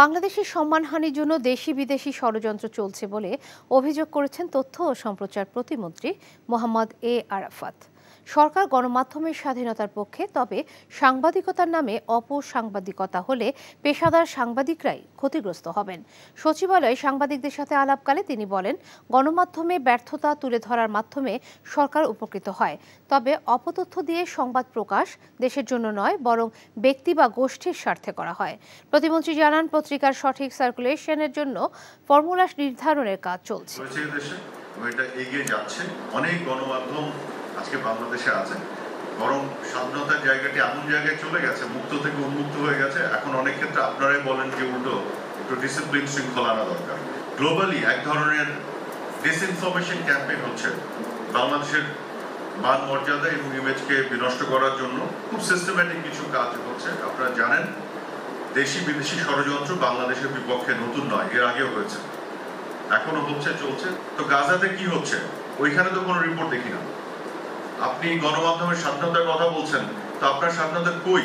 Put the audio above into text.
বাংলাদেশের সম্মানহানির জন্য দেশি বিদেশি ষড়যন্ত্র চলছে বলে অভিযোগ করেছেন তথ্য ও সম্প্রচার প্রতিমন্ত্রী মোহাম্মদ আরাফাত। সরকার গণমাধ্যমের স্বাধীনতার পক্ষে, তবে সাংবাদিকতার নামে অপসাংবাদিকতা হলে পেশাদার সাংবাদিকরাই ক্ষতিগ্রস্ত হবেন। সচিবালয়ে সাংবাদিকদের সাথে আলাপকালে তিনি বলেন, গণমাধ্যমে ব্যর্থতা তুলে ধরার মাধ্যমে সরকার উপকৃত হয়, তবে অপতথ্য দিয়ে সংবাদ প্রকাশ দেশের জন্য নয়, বরং ব্যক্তি বা গোষ্ঠীর স্বার্থে করা হয়। প্রতিমন্ত্রী জানান, পত্রিকার সঠিক সার্কুলেশনের জন্য ফর্মুলা নির্ধারণের কাজ চলছে। এটা এগিয়ে যাচ্ছে। অনেক গণমাধ্যম আজকে বাংলাদেশে আছে, বরং স্বাধীনতার জায়গাটি এমন জায়গায় চলে গেছে, মুক্ত থেকে উন্মুক্ত হয়ে গেছে। এখন অনেক ক্ষেত্রে আপনারাই বলেন যে উল্টো একটু ডিসিপ্লিন শৃঙ্খলা আনা দরকার। গ্লোবালি এক ধরনের ডিসইনফরমেশন ক্যাম্পেইন হচ্ছে বাংলাদেশের মান মর্যাদা এবং ইমেজকে বিনষ্ট করার জন্য। খুব সিস্টেম্যাটিক কিছু কাজ হচ্ছে। আপনারা জানেন, দেশি বিদেশি ষড়যন্ত্র বাংলাদেশের বিপক্ষে নতুন নয়, এর আগেও হয়েছে, এখনো হচ্ছে, চলছে। তো গাজাতে কি হচ্ছে ওইখানে তো কোনো রিপোর্ট দেখি না। আপনি গণমাধ্যমের স্বাধীনতার কথা বলছেন, তো আপনার স্বাধীনতা কই?